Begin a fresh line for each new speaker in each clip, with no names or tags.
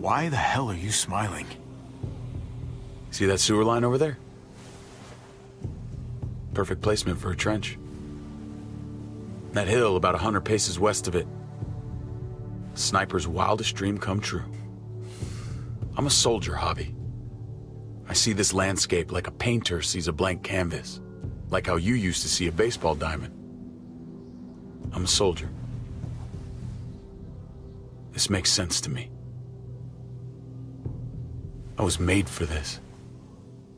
Why the hell are you smiling?
See that sewer line over there? Perfect placement for a trench. That hill about 100 paces west of it. Sniper's wildest dream come true. I'm a soldier, Javi. I see this landscape like a painter sees a blank canvas. Like how you used to see a baseball diamond. I'm a soldier. This makes sense to me. I was made for this.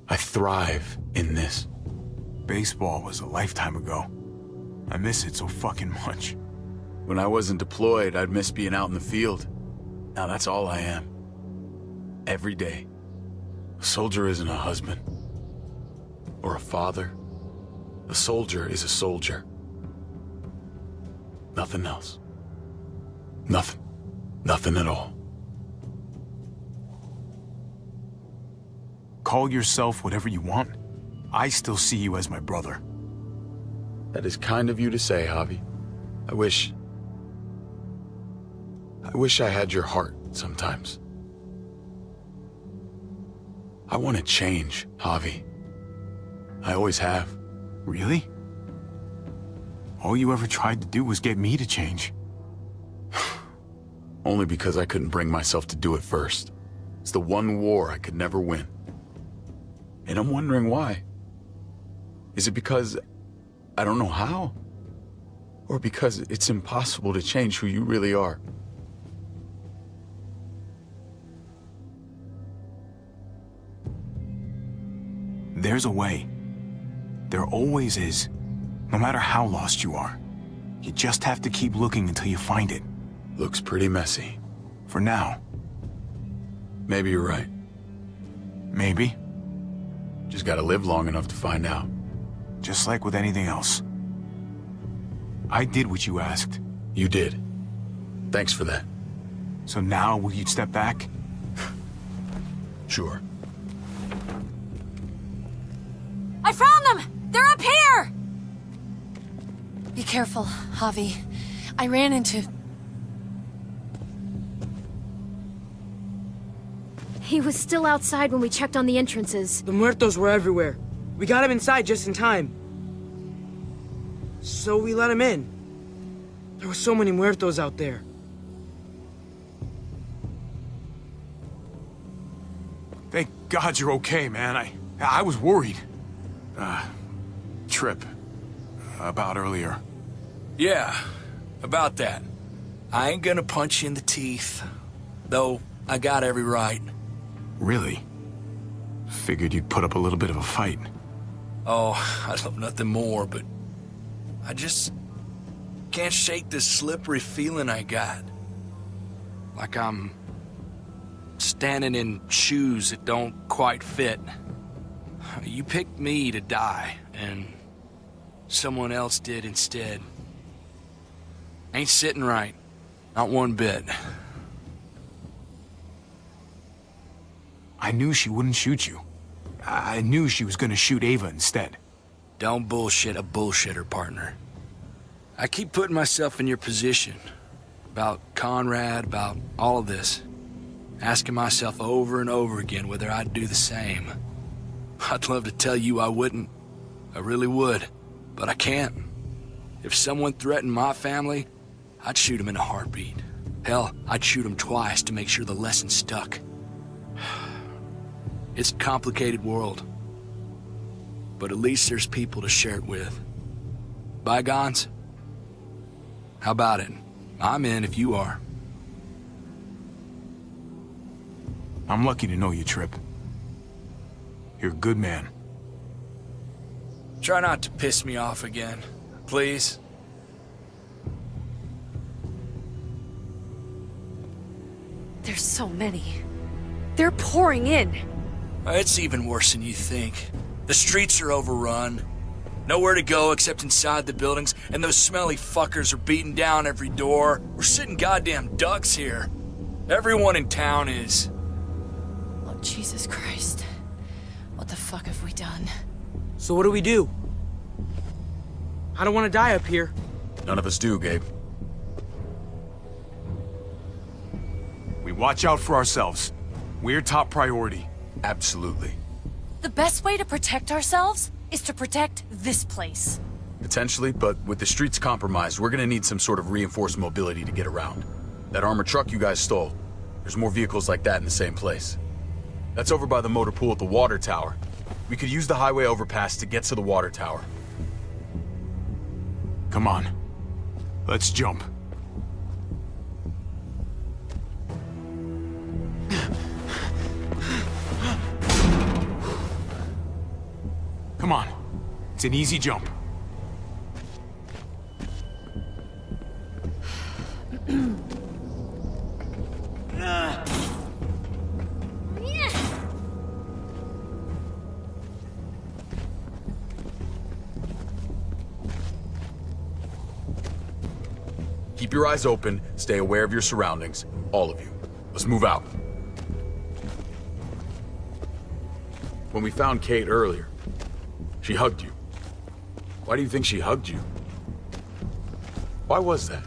I thrive in this.
Baseball was a lifetime ago. I miss it so fucking much.
When I wasn't deployed, I'd miss being out in the field. Now that's all I am. Every day. A soldier isn't a husband. Or a father. A soldier is a soldier. Nothing else. Nothing. Nothing at all.
Call yourself whatever you want. I still see you as my brother.
That is kind of you to say, Javi. I wish I had your heart sometimes. I want to change, Javi. I always have.
Really? All you ever tried to do was get me to change.
Only because I couldn't bring myself to do it first. It's the one war I could never win. And I'm wondering why. Is it because I don't know how? Or because it's impossible to change who you really are?
There's a way. There always is. No matter how lost you are. You just have to keep looking until you find it.
Looks pretty messy.
For now.
Maybe you're right.
Maybe.
Just gotta live long enough to find out.
Just like with anything else. I did what you asked.
You did. Thanks for that.
So now, will you step back?
Sure.
I found them! They're up here! Be careful, Javi. I ran into...
He was still outside when we checked on the entrances.
The muertos were everywhere. We got him inside just in time. So we let him in. There were so many muertos out there.
Thank God you're okay, man. I was worried. Trip. About earlier.
Yeah, about that. I ain't gonna punch you in the teeth. Though, I got every right.
Really? Figured you'd put up a little bit of a fight.
Oh, I'd love nothing more, but... I just... can't shake this slippery feeling I got. Like I'm... standing in shoes that don't quite fit. You picked me to die, and... someone else did instead. Ain't sitting right. Not one bit.
I knew she wouldn't shoot you. I knew she was gonna shoot Ava instead.
Don't bullshit a bullshitter, partner. I keep putting myself in your position. About Conrad, about all of this. Asking myself over and over again whether I'd do the same. I'd love to tell you I wouldn't. I really would. But I can't. If someone threatened my family, I'd shoot him in a heartbeat. Hell, I'd shoot him twice to make sure the lesson stuck. It's a complicated world. But at least there's people to share it with. Bygones? How about it? I'm in if you are.
I'm lucky to know you, Trip. You're a good man.
Try not to piss me off again, please.
There's so many. They're pouring in.
It's even worse than you think. The streets are overrun. Nowhere to go except inside the buildings, and those smelly fuckers are beating down every door. We're sitting goddamn ducks here. Everyone in town is.
Oh, Jesus Christ. What the fuck have we done?
So what do? I don't want to die up here.
None of us do, Gabe.
We Watch out for ourselves. We're top priority.
Absolutely.
The best way to protect ourselves is to protect this place.
Potentially, but with the streets compromised, we're gonna need some sort of reinforced mobility to get around. That armored truck you guys stole, there's more vehicles like that in the same place. That's over by the motor pool at the water tower. We could use the highway overpass to get to the water tower.
Come on. Let's jump. Come on. It's an easy jump.
Keep your eyes open, stay aware of your surroundings, all of you. Let's move out. When we found Kate earlier, she hugged you. Why do you think she hugged you? Why was that?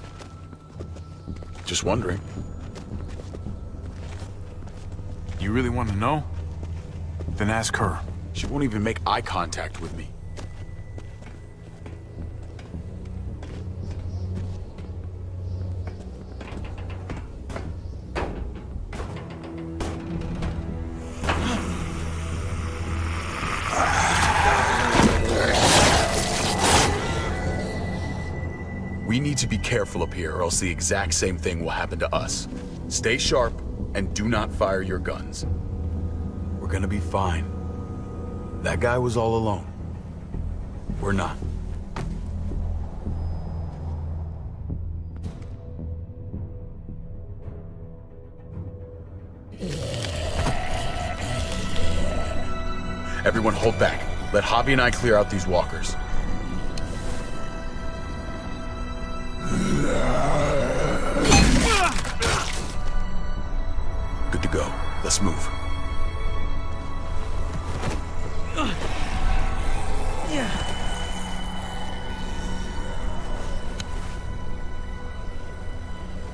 Just wondering.
You really want to know? Then ask her.
She won't even make eye contact with me. We need to be careful up here, or else the exact same thing will happen to us. Stay sharp, and do not fire your guns. We're gonna be fine. That guy was all alone. We're not. Everyone hold back. Let Hobby and I clear out these walkers. Good to go. Let's move.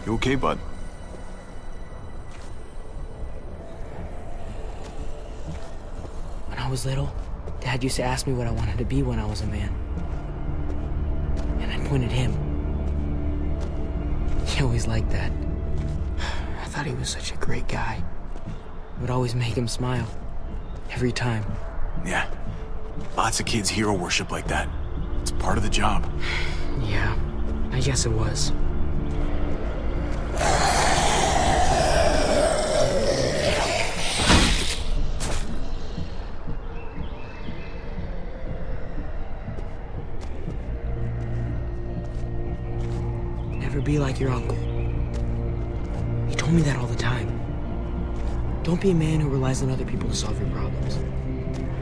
You okay, bud?
When I was little, Dad used to ask me what I wanted to be when I was a man. And I'd point at him. He always liked that. I thought he was such a great guy. It would always make him smile. Every time.
Yeah. Lots of kids hero worship like that. It's part of the job.
Yeah, I guess it was. Never be like your uncle. He told me that all the time. Don't be a man who relies on other people to solve your problems.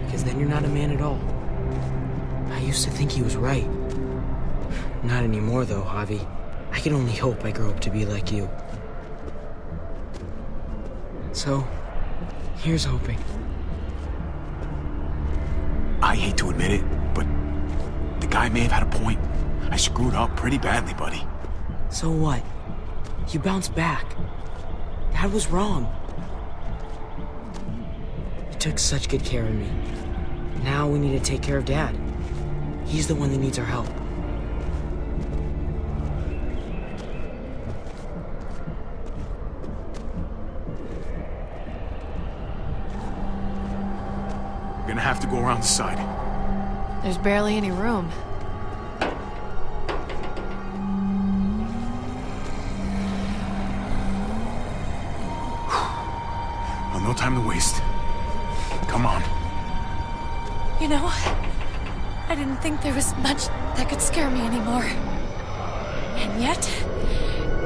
Because then you're not a man at all. I used to think he was right. Not anymore, though, Javi. I can only hope I grow up to be like you. So, here's hoping.
I hate to admit it, but the guy may have had a point. I screwed up pretty badly, buddy.
So what? You bounced back. Dad was wrong. You took such good care of me. Now we need to take care of Dad. He's the one that needs our help.
We're gonna have to go around the side.
There's barely any room.
Well, no time to waste. Come on.
You know, I didn't think there was much that could scare me anymore. And yet,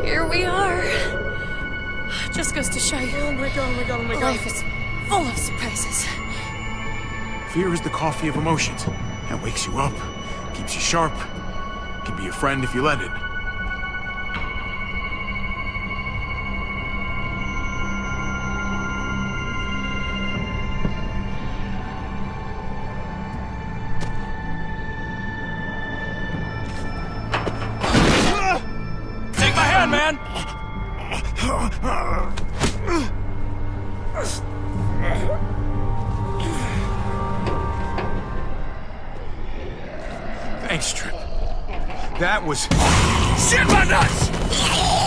here we are. Just goes to show you.
Oh my god.
Life is full of surprises.
Fear is the coffee of emotions. It wakes you up, keeps you sharp, can be a friend if you let it.
Take my hand, man!
Thanks, Trip. That was...
Shit my nuts!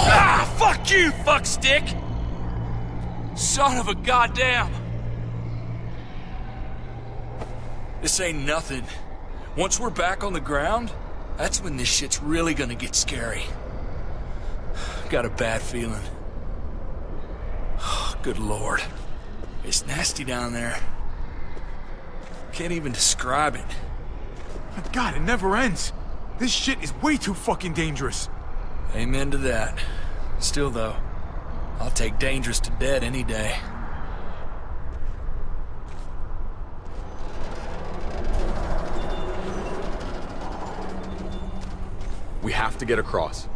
Ah, fuck you, fuckstick! Son of a goddamn! This ain't nothing. Once we're back on the ground, that's when this shit's really gonna get scary. Got a bad feeling. Good lord. It's nasty down there. Can't even describe it.
My God, it never ends. This shit is way too fucking dangerous.
Amen to that. Still though, I'll take dangerous to dead any day.
We have to get across.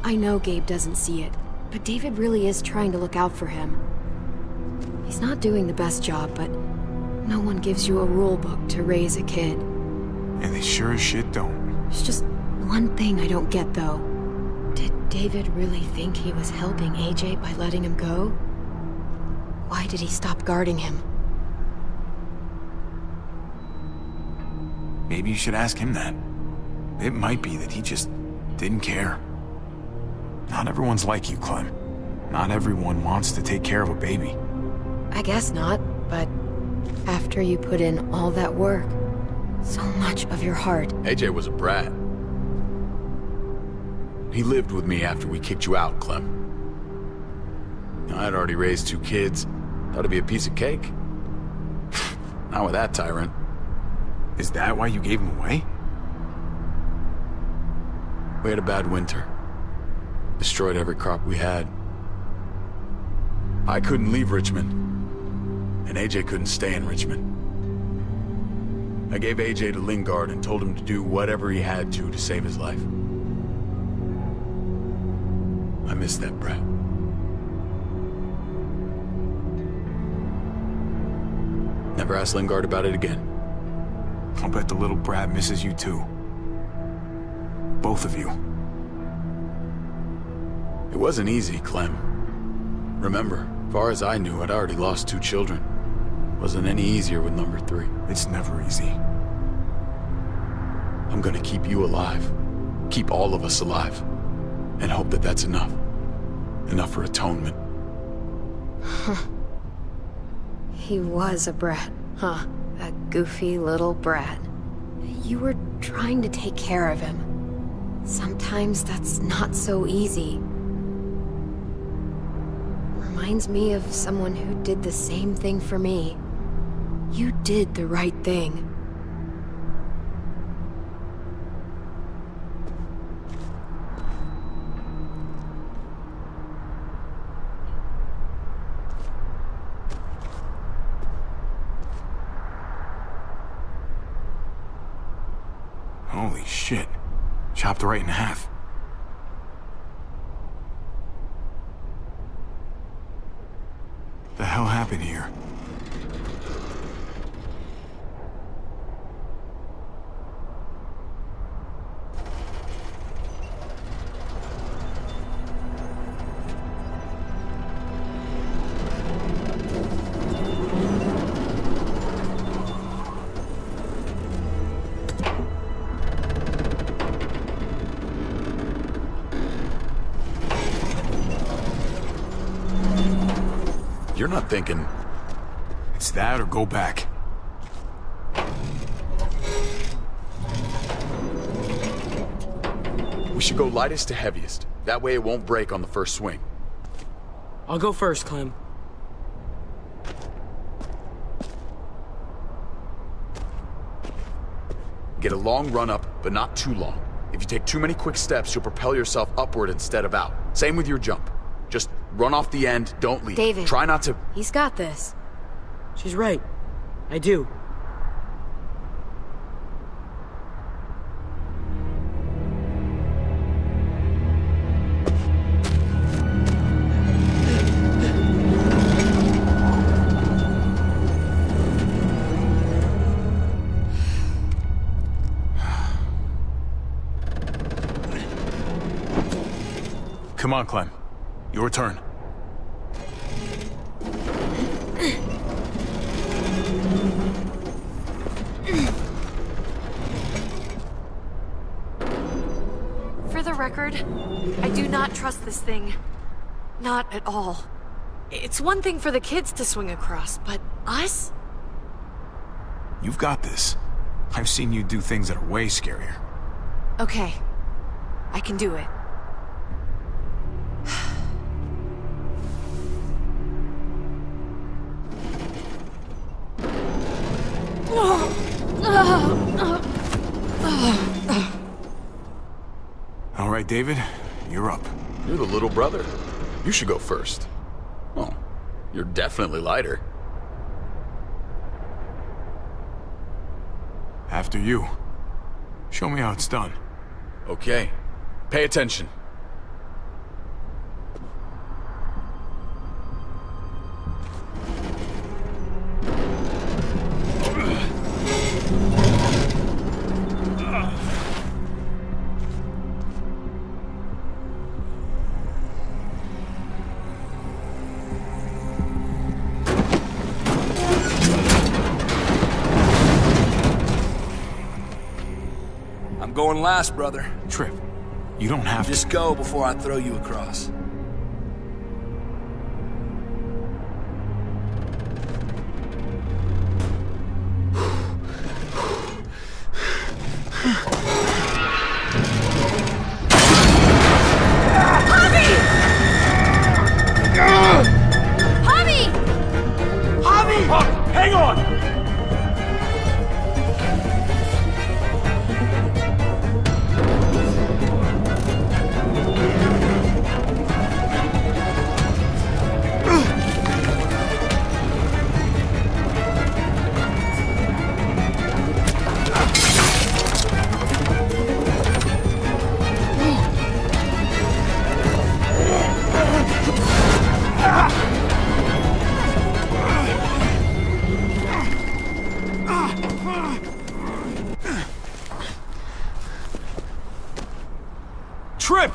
I know Gabe doesn't see it, but David really is trying to look out for him. He's not doing the best job, but no one gives you a rule book to raise a kid.
And they sure as shit don't.
There's just one thing I don't get, though. Did David really think he was helping AJ by letting him go? Why did he stop guarding him?
Maybe you should ask him that. It might be that he just didn't care. Not everyone's like you, Clem. Not everyone wants to take care of a baby.
I guess not, but after you put in all that work, so much of your heart.
AJ was a brat. He lived with me after we kicked you out, Clem. I'd already raised 2 kids. Thought it'd be a piece of cake. Not with that tyrant.
Is that why you gave him away?
We had a bad winter. Destroyed every crop we had. I couldn't leave Richmond, and AJ couldn't stay in Richmond. I gave AJ to Lingard and told him to do whatever he had to save his life. I miss that brat. Never asked Lingard about it again.
I'll bet the little brat misses you too. Both of you.
It wasn't easy, Clem. Remember, far as I knew, I'd already lost 2 children. Wasn't any easier with number 3.
It's never easy.
I'm gonna keep you alive. Keep all of us alive. And hope that that's enough. Enough for atonement.
He was a brat, huh? A goofy little brat. You were trying to take care of him. Sometimes that's not so easy. Reminds me of someone who did the same thing for me. You did the right thing.
Holy shit. Chopped right in half. The hell happened here?
You're not thinking...
It's that or go back.
We should go lightest to heaviest. That way it won't break on the first swing.
I'll go first, Clem.
Get a long run up, but not too long. If you take too many quick steps, you'll propel yourself upward instead of out. Same with your jump. Just run off the end, don't leave.
David.
Try not to...
He's got this.
She's right. I do.
Come on, Clem. Your turn.
For the record, I do not trust this thing. Not at all. It's one thing for the kids to swing across, but us?
You've got this. I've seen you do things that are way scarier.
Okay. I can do it.
All right, David, you're up.
You're the little brother. You should go first. Oh, you're definitely lighter.
After you. Show me how it's done.
Okay. Pay attention.
I'm going last, brother.
Trip, you don't have
Just go before I throw you across.
Hang on! Trip!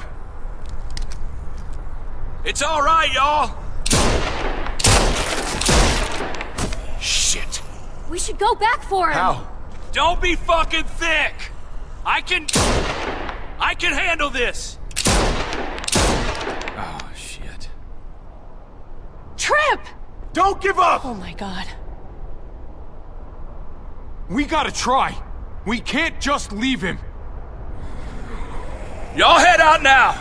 It's all right, y'all.
Shit.
We should go back for him!
How?
Don't be fucking thick. I can handle this. Oh, shit.
Trip!
Don't give up!
Oh my god.
We gotta try. We can't just leave him.
Y'all head out now.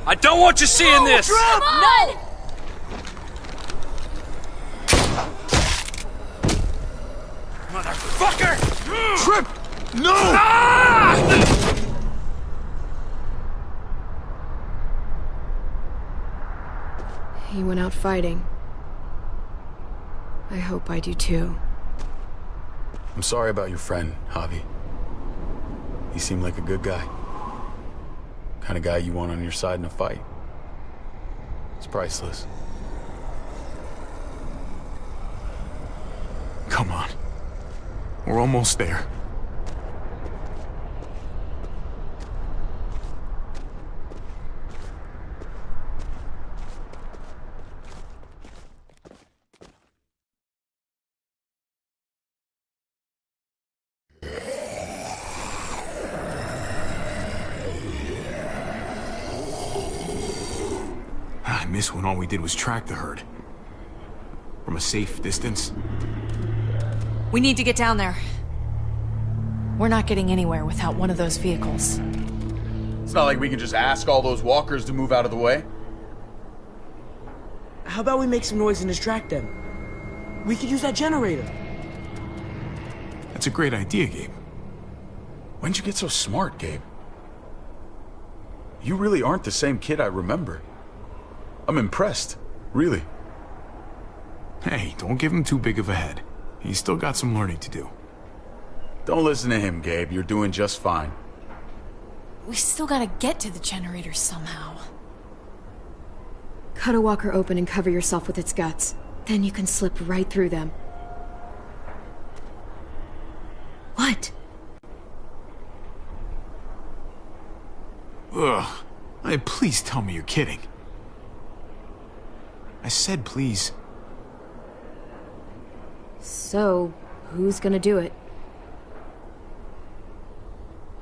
I don't want you seeing this.
Come on! No!
Motherfucker!
Trip! No!
Ah!
He went out fighting. I hope I do too.
I'm sorry about your friend, Javi. He seemed like a good guy. Kind of guy you want on your side in a fight. It's priceless.
Come on. We're almost there. I miss when all we did was track the herd. From a safe distance.
We need to get down there. We're not getting anywhere without one of those vehicles.
It's not like we can just ask all those walkers to move out of the way.
How about we make some noise and distract them? We could use that generator.
That's a great idea, Gabe.
When'd you get so smart, Gabe? You really aren't the same kid I remember. I'm impressed, really.
Hey, don't give him too big of a head. He's still got some learning to do.
Don't listen to him, Gabe. You're doing just fine.
We still gotta get to the generator somehow.
Cut a walker open and cover yourself with its guts. Then you can slip right through them. What?
Ugh. Hey, please tell me you're kidding. I said please.
So, who's gonna do it?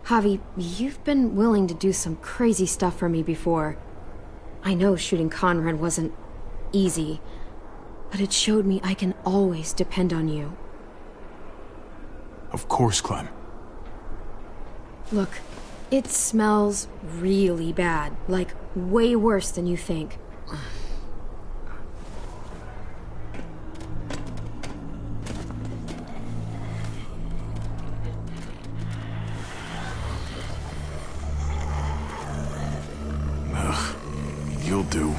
Javi, you've been willing to do some crazy stuff for me before. I know shooting Conrad wasn't easy, but it showed me I can always depend on you.
Of course, Clem.
Look, it smells really bad, like way worse than you think.
Ugh, you'll do.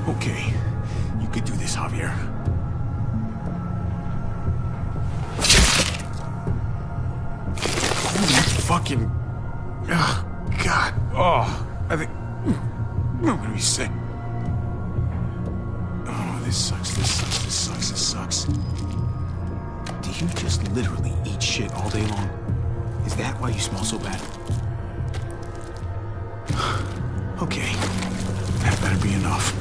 Okay, you could do this, Javier. You fucking... Oh, God. Oh, I think... I'm gonna be sick. Oh, this sucks, this sucks, this sucks, this sucks. Do you just literally eat shit all day long? Is that why you smell so bad? Okay, that better be enough.